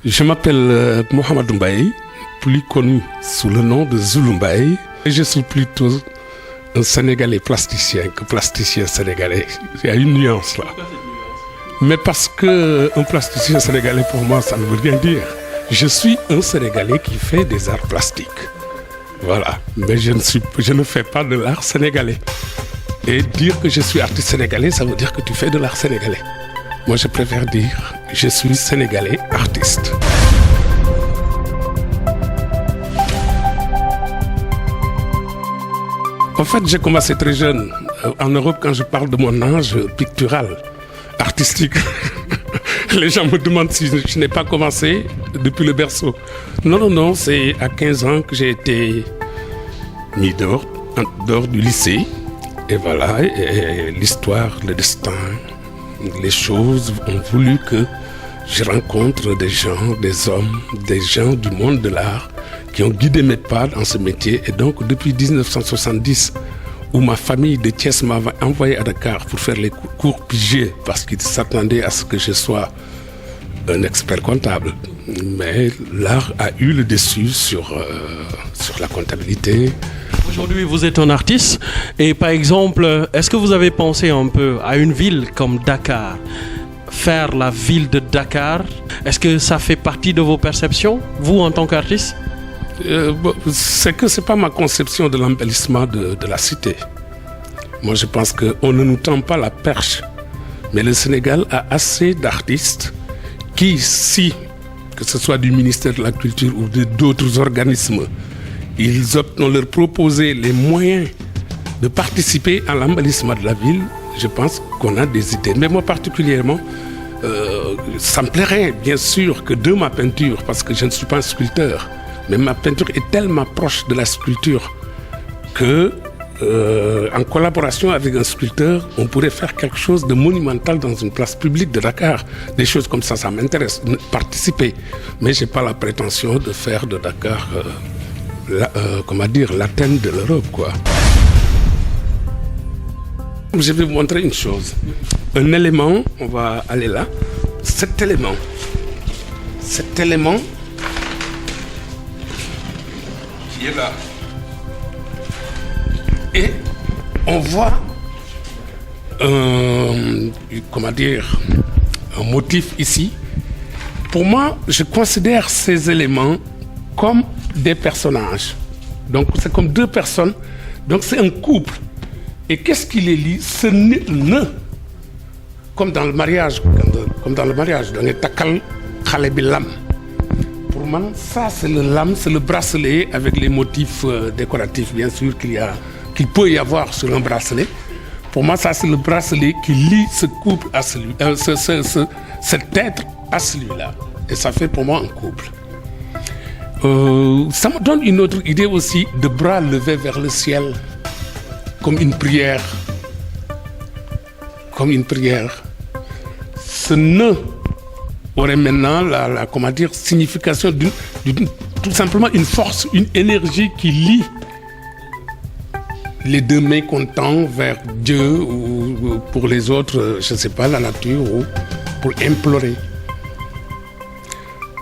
Je m'appelle Mohamed Mbaye, plus connu sous le nom de Zulu Mbaye. Je suis plutôt un Sénégalais plasticien que plasticien sénégalais. Il y a une nuance là. Mais parce qu'un plasticien sénégalais, pour moi, ça ne veut rien dire. Je suis un Sénégalais qui fait des arts plastiques. Voilà. Mais je ne fais pas de l'art sénégalais. Et dire que je suis artiste sénégalais, ça veut dire que tu fais de l'art sénégalais. Moi, je préfère dire je suis Sénégalais artiste. En fait, j'ai commencé très jeune. En Europe, quand je parle de mon âge pictural, artistique, les gens me demandent si je n'ai pas commencé depuis le berceau. Non, c'est à 15 ans que j'ai été mis dehors du lycée. Et voilà, et l'histoire, le destin, les choses ont voulu que je rencontre des gens, des hommes, des gens du monde de l'art qui ont guidé mes pas dans ce métier. Et donc, depuis 1970, où ma famille de Thiès m'avait envoyé à Dakar pour faire les cours pigés, parce qu'ils s'attendaient à ce que je sois un expert comptable. Mais l'art a eu le dessus sur la comptabilité. Aujourd'hui, vous êtes un artiste et par exemple, est-ce que vous avez pensé un peu à une ville comme Dakar, faire la ville de Dakar? Est-ce que ça fait partie de vos perceptions, vous en tant qu'artiste? C'est que ce n'est pas ma conception de l'embellissement de la cité. Moi, je pense qu'on ne nous tend pas la perche. Mais le Sénégal a assez d'artistes qui, que ce soit du ministère de la Culture ou d'autres organismes, on leur proposé les moyens de participer à l'embellissement de la ville. Je pense qu'on a des idées. Mais moi particulièrement, ça me plairait bien sûr que de ma peinture, parce que je ne suis pas un sculpteur, mais ma peinture est tellement proche de la sculpture que, en collaboration avec un sculpteur, on pourrait faire quelque chose de monumental dans une place publique de Dakar. Des choses comme ça m'intéresse, participer. Mais je n'ai pas la prétention de faire de Dakar... l'Athènes de l'Europe, quoi. Je vais vous montrer une chose. Un élément, on va aller là. Cet élément qui est là. Et on voit un motif ici. Pour moi, je considère ces éléments comme des personnages. Donc c'est comme deux personnes. Donc c'est un couple. Et qu'est-ce qui les lie? Ce nœud. Comme dans le mariage. Donc takal khale bi lam. Pour moi, ça c'est le lam, c'est le bracelet avec les motifs décoratifs, bien sûr, qu'il peut y avoir sur un bracelet. Pour moi, ça c'est le bracelet qui lie ce couple à celui, cet être à celui-là. Et ça fait pour moi un couple. Ça me donne une autre idée aussi de bras levés vers le ciel, comme une prière. Ce nœud aurait maintenant la signification tout simplement une force, une énergie qui lie les deux mains qu'on tend vers Dieu ou pour les autres, je ne sais pas, la nature, ou pour implorer.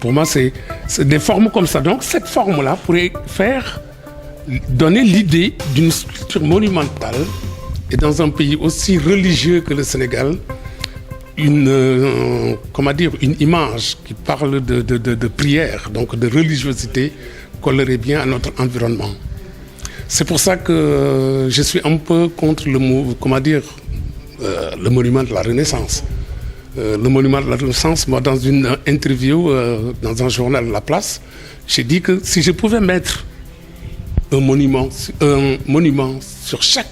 Pour moi, c'est des formes comme ça. Donc, cette forme-là pourrait donner l'idée d'une sculpture monumentale. Et dans un pays aussi religieux que le Sénégal, une image qui parle de prière, donc de religiosité, collerait bien à notre environnement. C'est pour ça que je suis un peu contre le monument de la Renaissance. Le monument de la Renaissance, moi, dans une interview dans un journal La Place, j'ai dit que si je pouvais mettre un monument sur chaque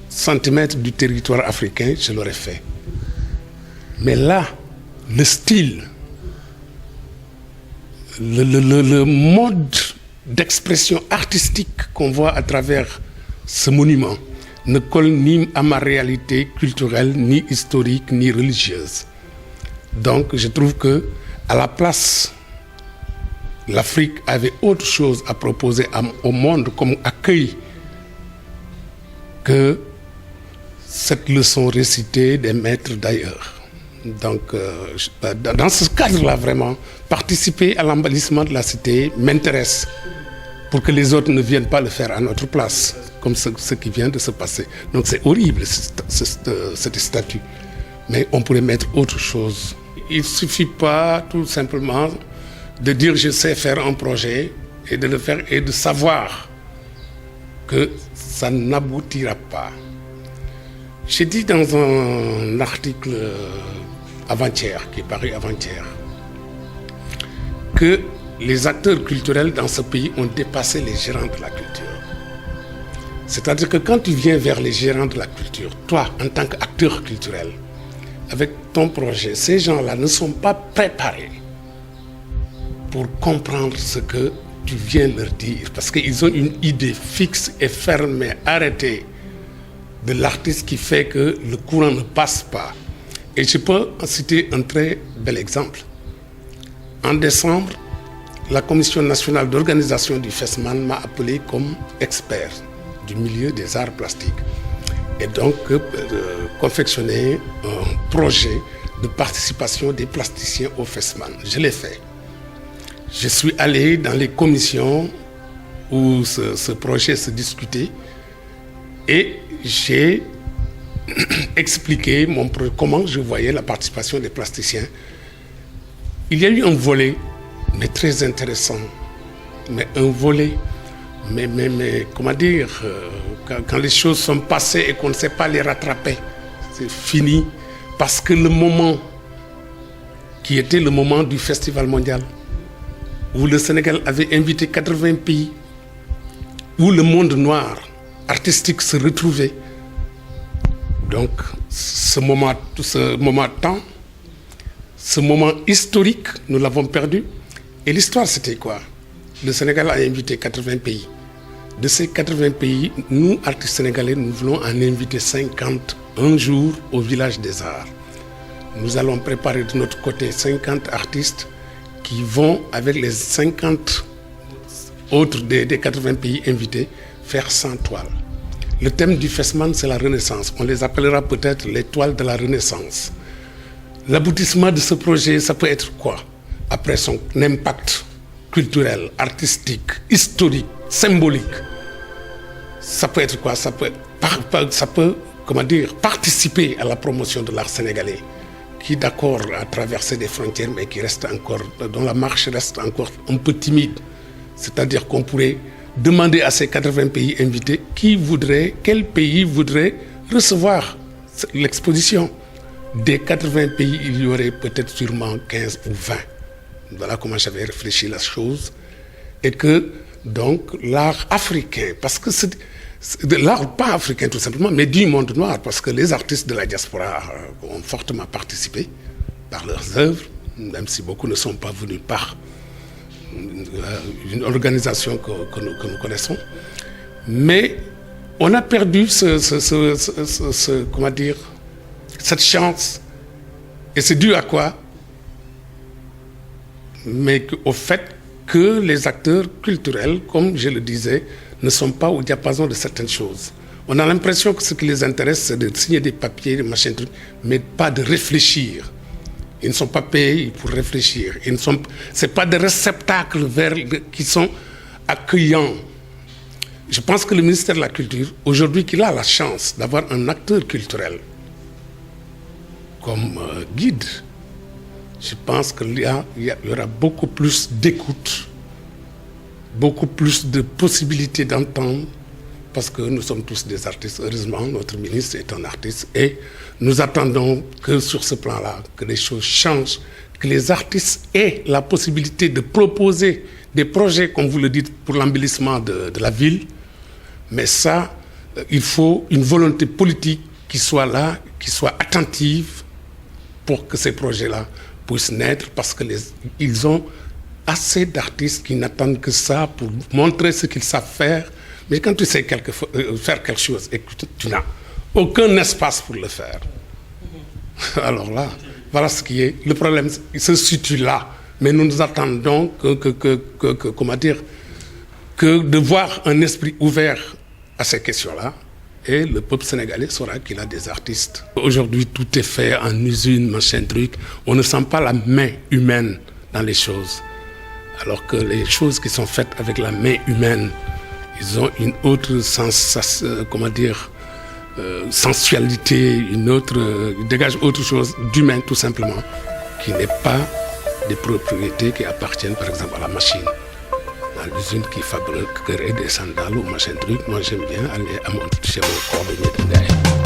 centimètre du territoire africain, je l'aurais fait. Mais là, le style, le mode d'expression artistique qu'on voit à travers ce monument ne colle ni à ma réalité culturelle, ni historique, ni religieuse. Donc, je trouve que à la place, l'Afrique avait autre chose à proposer au monde comme accueil que cette leçon récitée des maîtres d'ailleurs. Donc, dans ce cadre-là, vraiment, participer à l'embellissement de la cité m'intéresse pour que les autres ne viennent pas le faire à notre place, comme ce qui vient de se passer. Donc, c'est horrible, cette statue. Mais on pourrait mettre autre chose. Il ne suffit pas tout simplement de dire je sais faire un projet et de le faire et de savoir que ça n'aboutira pas. J'ai dit dans un article avant-hier, qui est paru avant-hier, que les acteurs culturels dans ce pays ont dépassé les gérants de la culture. C'est-à-dire que quand tu viens vers les gérants de la culture, toi, en tant qu'acteur culturel, avec ton projet, ces gens-là ne sont pas préparés pour comprendre ce que tu viens leur dire. Parce qu'ils ont une idée fixe et fermée, arrêtée de l'artiste qui fait que le courant ne passe pas. Et je peux en citer un très bel exemple. En décembre, la Commission nationale d'organisation du FESMAN m'a appelé comme expert du milieu des arts plastiques. Et donc, confectionner un projet de participation des plasticiens au FESMAN. Je l'ai fait. Je suis allé dans les commissions où ce projet se discutait et j'ai expliqué comment je voyais la participation des plasticiens. Il y a eu un volet, mais très intéressant, mais un volet, mais comment dire, quand les choses sont passées et qu'on ne sait pas les rattraper, c'est fini, parce que le moment qui était le moment du Festival mondial, où le Sénégal avait invité 80 pays, où le monde noir artistique se retrouvait. Donc, ce moment historique, nous l'avons perdu. Et l'histoire, c'était quoi? Le Sénégal a invité 80 pays. De ces 80 pays, nous, artistes sénégalais, nous voulons en inviter 50 un jour au Village des Arts. Nous allons préparer de notre côté 50 artistes qui vont, avec les 50 autres des 80 pays invités, faire 100 toiles. Le thème du FESMAN, c'est la Renaissance. On les appellera peut-être les toiles de la Renaissance. L'aboutissement de ce projet, ça peut être quoi? Après son impact culturel, artistique, historique, symbolique, ça peut être quoi? Ça peut, comment dire, participer à la promotion de l'art sénégalais, qui d'accord a traversé des frontières, mais qui reste encore, dont la marche reste encore un peu timide. C'est-à-dire qu'on pourrait demander à ces 80 pays invités quel pays voudrait recevoir l'exposition. Des 80 pays, il y aurait peut-être sûrement 15 ou 20. Voilà comment j'avais réfléchi la chose. Et que, donc, l'art africain, parce que c'est l'art pas africain tout simplement, mais du monde noir, parce que les artistes de la diaspora ont fortement participé par leurs œuvres, même si beaucoup ne sont pas venus par une organisation que nous connaissons. Mais on a perdu comment dire, cette chance. Et c'est dû à quoi? Mais au fait que les acteurs culturels, comme je le disais, ne sont pas au diapason de certaines choses. On a l'impression que ce qui les intéresse, c'est de signer des papiers, des machins, mais pas de réfléchir. Ils ne sont pas payés pour réfléchir. Ce n'est pas des réceptacles qui sont accueillants. Je pense que le ministère de la Culture, aujourd'hui qu'il a la chance d'avoir un acteur culturel comme guide, je pense qu'il y aura beaucoup plus d'écoute, beaucoup plus de possibilités d'entendre, parce que nous sommes tous des artistes. Heureusement, notre ministre est un artiste et nous attendons que sur ce plan-là, que les choses changent, que les artistes aient la possibilité de proposer des projets, comme vous le dites, pour l'embellissement de la ville. Mais ça, il faut une volonté politique qui soit là, qui soit attentive pour que ces projets-là puissent naître, parce qu'ils ont assez d'artistes qui n'attendent que ça pour montrer ce qu'ils savent faire. Mais quand tu sais faire quelque chose et que tu n'as aucun espace pour le faire, alors là, voilà ce qui est. Le problème, il se situe là. Mais nous attendons comment dire, que de voir un esprit ouvert à ces questions-là et le peuple sénégalais saura qu'il a des artistes. Aujourd'hui, tout est fait en usine, machin truc. On ne sent pas la main humaine dans les choses. Alors que les choses qui sont faites avec la main humaine, ils ont une autre sensualité, ils dégagent autre chose d'humain tout simplement, qui n'est pas des propriétés qui appartiennent par exemple à la machine. Dans l'usine qui fabriquerait des sandales ou machin truc, moi j'aime bien aller à chez mon cordonnier de Ngaye.